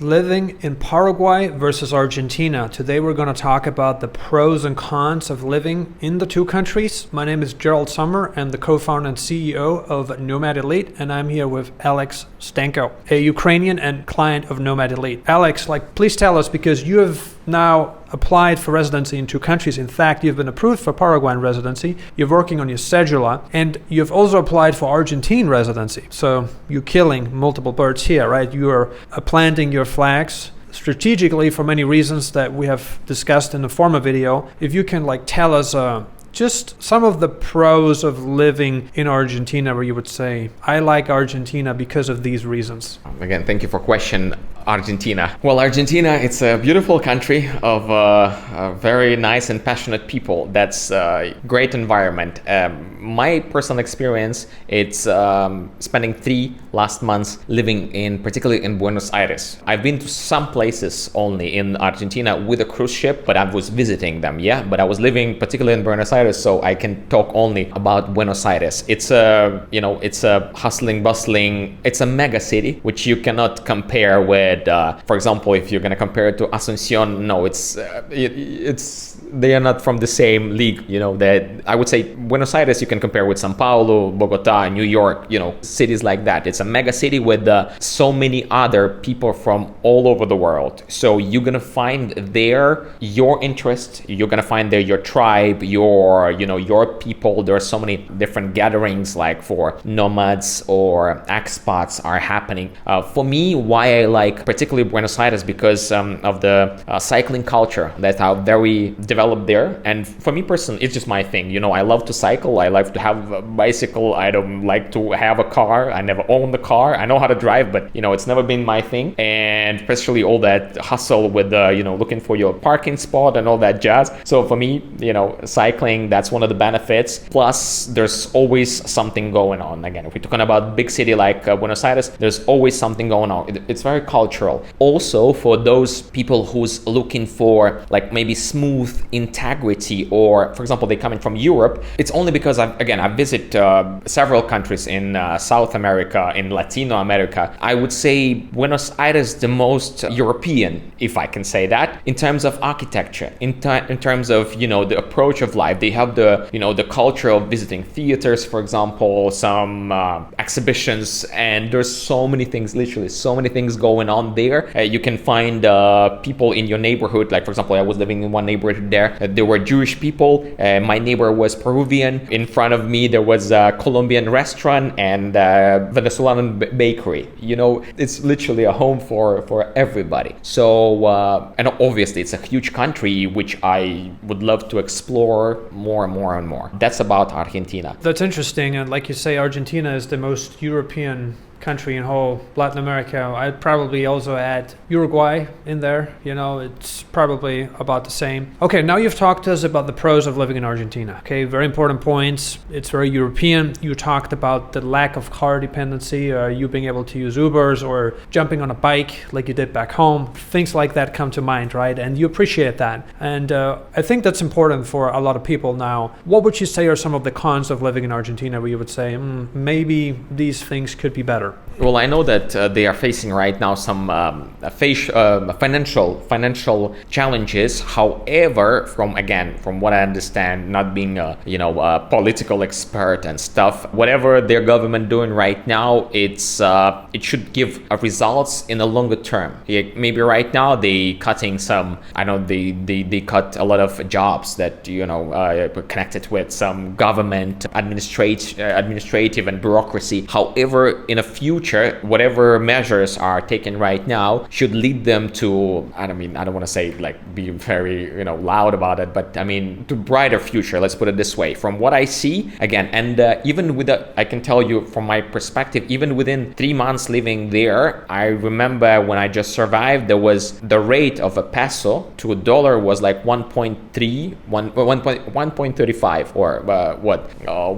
Living in Paraguay versus Argentina. Today we're going to talk about the pros and cons of living in the two countries. My name is Gerald and the co-founder and CEO of Nomad Elite, and I'm here with Alex Stenko, a Ukrainian and client of Nomad Elite. Alex, please tell us, because you have now applied for residency in two countries. In fact, you've been approved for Paraguayan residency, you're working on your cedula, and you've also applied for Argentine residency. So you're killing multiple birds here, right? You are planting your flags strategically for many reasons that we have discussed in the former video. If you can tell us just some of the pros of living in Argentina, where you would say, I like Argentina because of these reasons. Again, thank you for question. Argentina. Well, Argentina, it's a beautiful country of very nice and passionate people. That's a great environment. My personal experience, it's spending 3 last months living particularly in Buenos Aires. I've been to some places only in Argentina with a cruise ship, but I was visiting them, but I was living particularly in Buenos Aires, so I can talk only about Buenos Aires. It's a hustling, bustling, it's a mega city, which you cannot compare with, for example, if you're going to compare it to Asuncion, no, they are not from the same league. That I would say Buenos Aires you can compare with São Paulo, Bogota, New York, cities like that. It's a mega city with so many other people from all over the world. So you're gonna find there your interest. You're gonna find there your tribe, your people. There are so many different gatherings for nomads or expats are happening. For me, why I like particularly Buenos Aires, because of the cycling culture that are very developed there. And for me personally, it's just my thing. I love to cycle. I like to have a bicycle. I don't like to have a car. I never owned the car. I know how to drive, but it's never been my thing. And especially all that hustle with looking for your parking spot and all that jazz. So for me, cycling, that's one of the benefits. Plus, there's always something going on. Again, if we're talking about big city like Buenos Aires, there's always something going on. It's very cultural. Also, for those people who's looking for maybe smooth integrity, or for example, they coming from Europe, it's only because I visit several countries in South America, in Latino America. I would say Buenos Aires the most European, if I can say that, in terms of architecture, in terms of the approach of life. They have the culture of visiting theaters, for example, some exhibitions, and there's so many things, literally so many things going on there. You can find people in your neighborhood. For example, I was living in one neighborhood there. There were Jewish people. My neighbor was Peruvian. In front of me, there was a Colombian restaurant and Venezuelan bakery. It's literally a home for everybody. So, and obviously, it's a huge country, which I would love to explore more and more and more. That's about Argentina. That's interesting. And like you say, Argentina is the most European country in whole Latin America. I'd probably also add Uruguay in there. It's probably about the same. Okay, now you've talked to us about the pros of living in Argentina. Okay, very important points. It's very European. You talked about the lack of car dependency, you being able to use Ubers or jumping on a bike like you did back home. Things like that come to mind, right? And you appreciate that. And I think that's important for a lot of people now. What would you say are some of the cons of living in Argentina, where you would say, maybe these things could be better? Well, I know that they are facing right now some financial challenges. However, from what I understand, not being a political expert and stuff, whatever their government doing right now, it should give results in the longer term. Maybe right now they cutting some. I know they cut a lot of jobs that connected with some government administrative and bureaucracy. However, in a future, whatever measures are taken right now should lead them to, I don't want to say be very loud about it, but to brighter future. Let's put it this way. From what I see, again, and even with I can tell you from my perspective, even within 3 months living there, I remember when I just survived, there was the rate of a peso to a dollar was 1.3, 1.35 or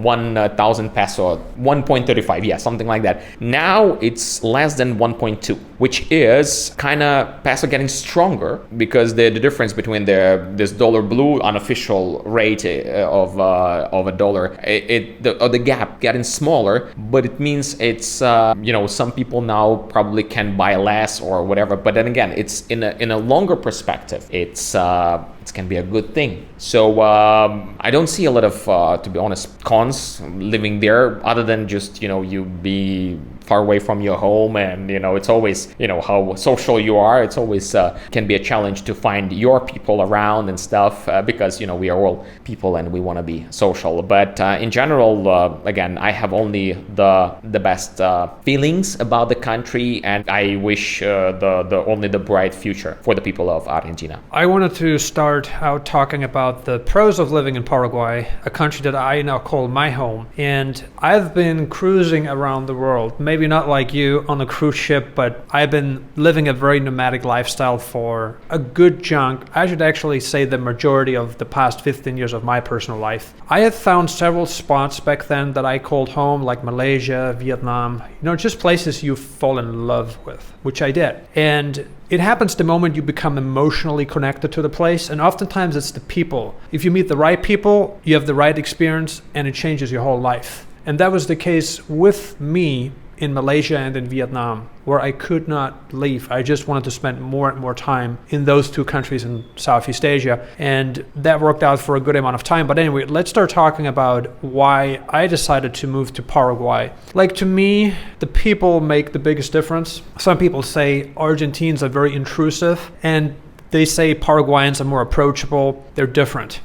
1,000 peso, 1.35, something like that. Now it's less than 1.2, which is kind of peso getting stronger because the difference between this dollar blue unofficial rate of a dollar, the gap getting smaller, but it means it's some people now probably can buy less or whatever. But then again, it's in a longer perspective, it can be a good thing. So I don't see a lot of, to be honest, cons living there, other than just you be far away from your home, and it's always how social you are. It's always can be a challenge to find your people around and stuff, because we are all people and we want to be social. But in general, again, I have only the best feelings about the country, and I wish only the bright future for the people of Argentina. I wanted to start out talking about the pros of living in Paraguay, a country that I now call my home. And I've been cruising around the world, maybe not like you on a cruise ship, but I've been living a very nomadic lifestyle for a good chunk. I should actually say the majority of the past 15 years of my personal life. I have found several spots back then that I called home, like Malaysia, Vietnam, just places you fall in love with, which I did. And it happens the moment you become emotionally connected to the place, and oftentimes it's the people. If you meet the right people, you have the right experience, and it changes your whole life. And that was the case with me in Malaysia and in Vietnam, where I could not leave. I just wanted to spend more and more time in those two countries in Southeast Asia, and that worked out for a good amount of time. But anyway, let's start talking about why I decided to move to Paraguay. Like, to me, the people make the biggest difference. Some people say Argentines are very intrusive, and they say Paraguayans are more approachable. They're different.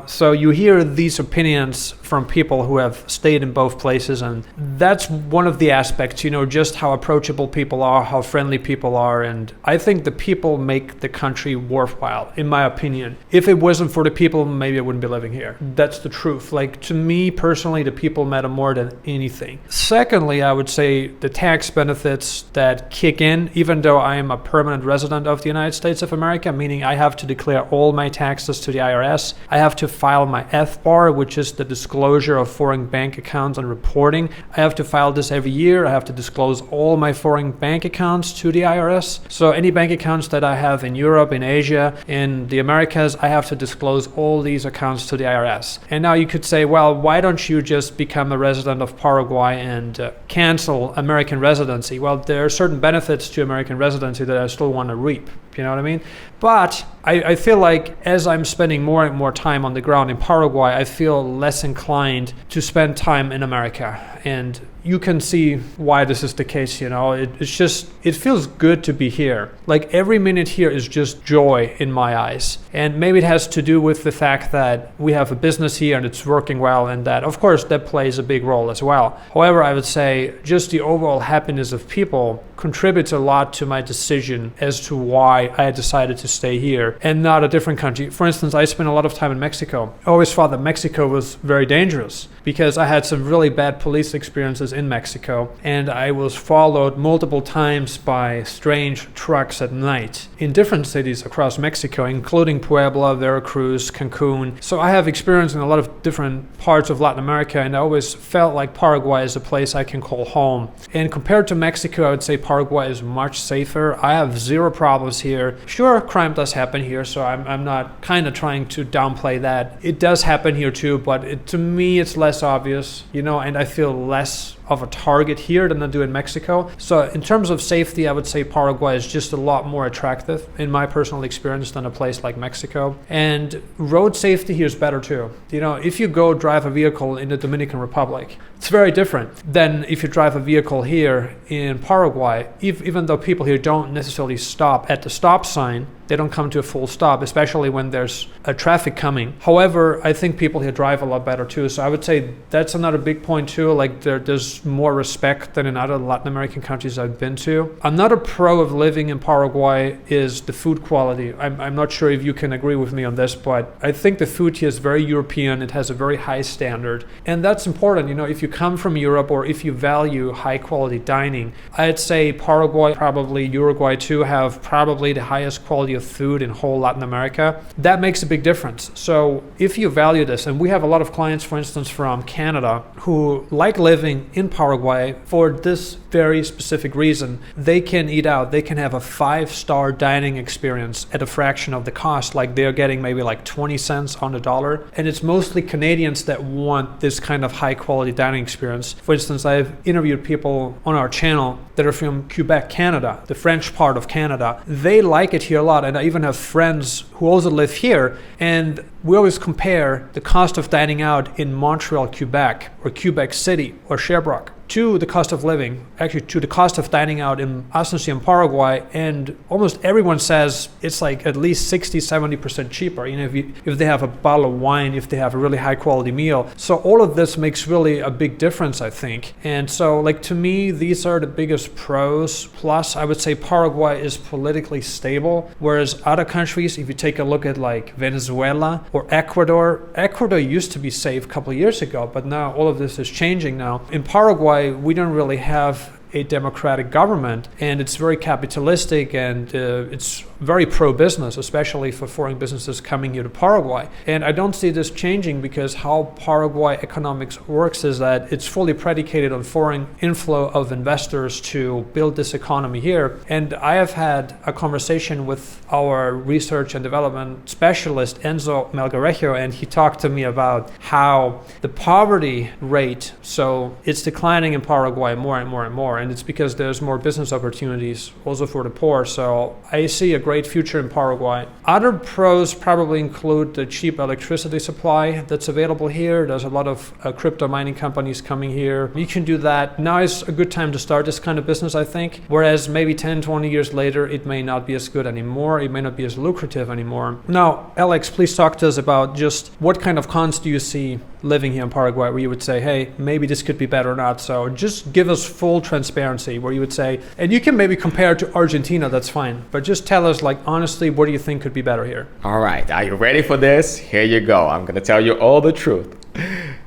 So you hear these opinions from people who have stayed in both places, and that's one of the aspects, just how approachable people are, how friendly people are. And I think the people make the country worthwhile, in my opinion. If it wasn't for the people, maybe I wouldn't be living here. That's the truth. Like, to me personally, the people matter more than anything. Secondly, I would say the tax benefits that kick in, even though I am a permanent resident of the United States of America, meaning I have to declare all my taxes to the IRS. I have to file my FBAR, which is the disclosure of foreign bank accounts and reporting. I have to file this every year. I have to disclose all my foreign bank accounts to the IRS. So any bank accounts that I have in Europe, in Asia, in the Americas, I have to disclose all these accounts to the IRS. And now you could say, well, why don't you just become a resident of Paraguay and cancel American residency? Well, there are certain benefits to American residency that I still want to reap. You know what I mean? But I feel like as I'm spending more and more time on the ground in Paraguay, I feel less inclined to spend time in America. And you can see why this is the case, it feels good to be here. Like, every minute here is just joy in my eyes. And maybe it has to do with the fact that we have a business here and it's working well, and that, of course, that plays a big role as well. However, I would say just the overall happiness of people contributes a lot to my decision as to why I decided to stay here and not a different country. For instance, I spent a lot of time in Mexico. I always thought that Mexico was very dangerous because I had some really bad police experiences in Mexico, and I was followed multiple times by strange trucks at night in different cities across Mexico, including Puebla, Veracruz, Cancun. So I have experience in a lot of different parts of Latin America, and I always felt like Paraguay is a place I can call home. And compared to Mexico, I would say Paraguay is much safer. I have zero problems here. Sure, crime does happen here, so I'm not kind of trying to downplay that. It does happen here too, but to me it's less obvious, and I feel less of a target here than I do in Mexico. So in terms of safety, I would say Paraguay is just a lot more attractive in my personal experience than a place like Mexico. And road safety here is better too. If you go drive a vehicle in the Dominican Republic, it's very different than if you drive a vehicle here in Paraguay. Even though people here don't necessarily stop at the stop sign, they don't come to a full stop, especially when there's a traffic coming. However, I think people here drive a lot better too. So I would say that's another big point too. Like, there's more respect than in other Latin American countries I've been to. Another pro of living in Paraguay is the food quality. I'm not sure if you can agree with me on this, but I think the food here is very European. It has a very high standard. And that's important. If you come from Europe or if you value high quality dining, I'd say Paraguay, probably Uruguay too, have probably the highest quality of of food in whole Latin America. That makes a big difference. So if you value this, and we have a lot of clients, for instance, from Canada who like living in Paraguay for this very specific reason. They can eat out. They can have a 5-star dining experience at a fraction of the cost. Like they're getting maybe like 20 cents on the dollar. And it's mostly Canadians that want this kind of high quality dining experience. For instance, I've interviewed people on our channel that are from Quebec, Canada, the French part of Canada. They like it here a lot. And I even have friends who also live here. And we always compare the cost of dining out in Montreal, Quebec, or Quebec City, or Sherbrooke, to the cost of living, actually to the cost of dining out in Asuncion, Paraguay, and almost everyone says it's like at least 60-70% cheaper, if they have a bottle of wine, if they have a really high quality meal. So all of this makes really a big difference, I think. And so like to me, these are the biggest pros. Plus, I would say Paraguay is politically stable, whereas other countries, if you take a look at like Venezuela or Ecuador used to be safe a couple of years ago, but now all of this is changing now. In Paraguay, we don't really have a democratic government, and it's very capitalistic, and it's very pro-business, especially for foreign businesses coming here to Paraguay. And I don't see this changing, because how Paraguay economics works is that it's fully predicated on foreign inflow of investors to build this economy here. And I have had a conversation with our research and development specialist, Enzo Melgarejo, and he talked to me about how the poverty rate, so it's declining in Paraguay more and more and more. And it's because there's more business opportunities also for the poor. So I see a great future in Paraguay. Other pros probably include the cheap electricity supply that's available here. There's a lot of crypto mining companies coming here. You can do that. Now is a good time to start this kind of business, I think. Whereas maybe 10, 20 years later, it may not be as good anymore. It may not be as lucrative anymore. Now, Alex, please talk to us about just what kind of cons do you see living here in Paraguay, where you would say, hey, maybe this could be better or not. So just give us full transparency, where you would say, and you can maybe compare it to Argentina, that's fine, but just tell us, like, honestly, what do you think could be better here? All right, are you ready for this? Here you go. I'm gonna tell you all the truth.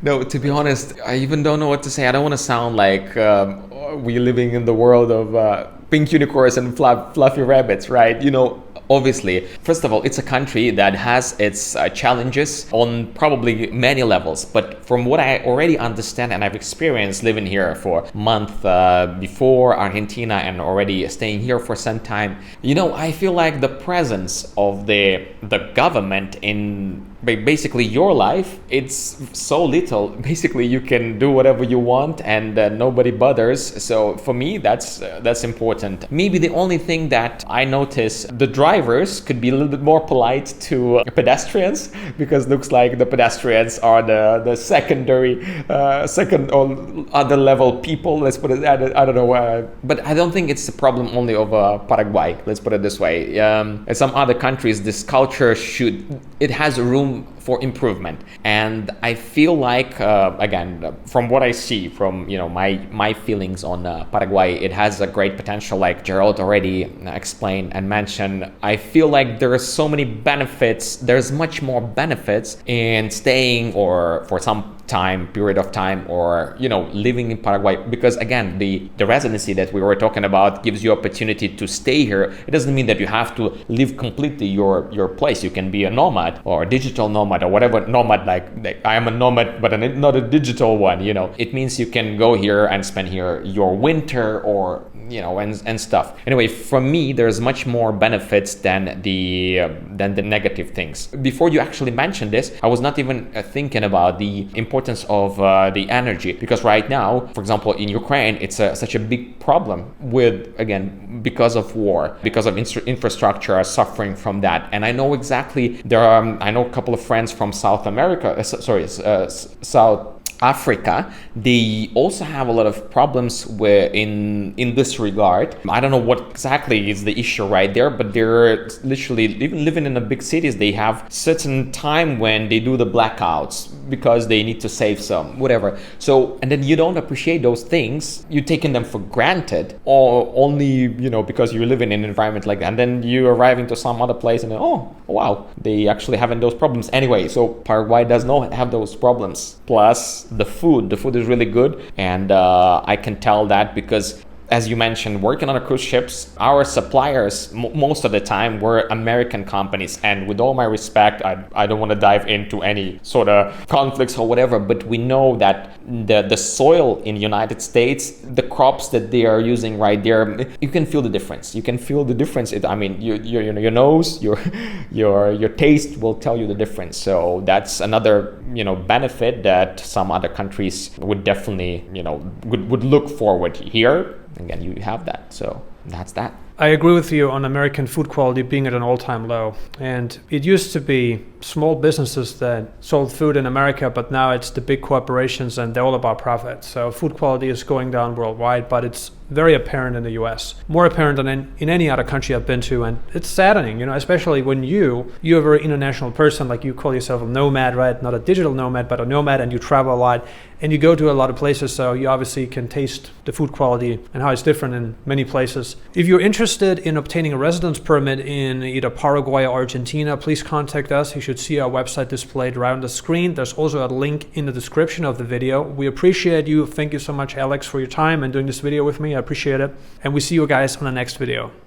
No, to be honest, I even don't know what to say. I don't want to sound like we're living in the world of pink unicorns and fluffy rabbits, right? Obviously, first of all, it's a country that has its challenges on probably many levels. But from what I already understand, and I've experienced living here for a month before Argentina and already staying here for some time, I feel like the presence of the government in basically your life, it's so little. Basically, you can do whatever you want and nobody bothers. So for me, that's important. Maybe the only thing that I notice, the drivers could be a little bit more polite to pedestrians, because looks like the pedestrians are the second or other level people. Let's put it. I don't know, but I don't think it's a problem only of Paraguay. Let's put it this way. In some other countries, this culture it has room for improvement, and I feel like again, from what I see, from my feelings on Paraguay, it has a great potential, like Gerald already explained and mentioned. I feel like there are so many benefits. There's much more benefits in staying or for some period of time, or living in Paraguay, because again, the residency that we were talking about gives you opportunity to stay here. It doesn't mean that you have to leave completely your place. You can be a nomad or a digital nomad or whatever nomad, like I am a nomad but not a digital one. It means you can go here and spend here your winter or and stuff. Anyway, for me, there's much more benefits than the negative things. Before you actually mentioned this, I was not even thinking about the importance of the energy, because right now, for example, in Ukraine, it's such a big problem because of war, because of infrastructure are suffering from that. And I know exactly I know a couple of friends from South America, South Africa. They also have a lot of problems in this regard. I don't know what exactly is the issue right there, but they're literally even living in the big cities. They have certain time when they do the blackouts because they need to save some whatever. So, and then you don't appreciate those things. You're taking them for granted, or only because you live in an environment like that. And then you arrive into some other place and oh wow, they actually having those problems anyway. So Paraguay does not have those problems. Plus the food is really good, and I can tell that because as you mentioned, working on the cruise ships, our suppliers most of the time were American companies. And with all my respect, I don't want to dive into any sort of conflicts or whatever, but we know that the soil in the United States, the crops that they are using right there, you can feel the difference. You can feel the difference. I mean, your nose, your taste will tell you the difference. So that's another, benefit that some other countries would definitely, would look forward here. Again, you have that. So that's that. I agree with you on American food quality being at an all-time low. And it used to be small businesses that sold food in America, but now it's the big corporations and they're all about profit. So food quality is going down worldwide, but it's very apparent in the US. More apparent than in any other country I've been to. And it's saddening, especially when you're a very international person, like you call yourself a nomad, right? Not a digital nomad, but a nomad, and you travel a lot and you go to a lot of places. So you obviously can taste the food quality and how it's different in many places. If you're interested in obtaining a residence permit in either Paraguay or Argentina, please contact us. You should see our website displayed right on the screen. There's also a link in the description of the video. We appreciate you. Thank you so much, Alex, for your time and doing this video with me. I appreciate it. And we see you guys on the next video.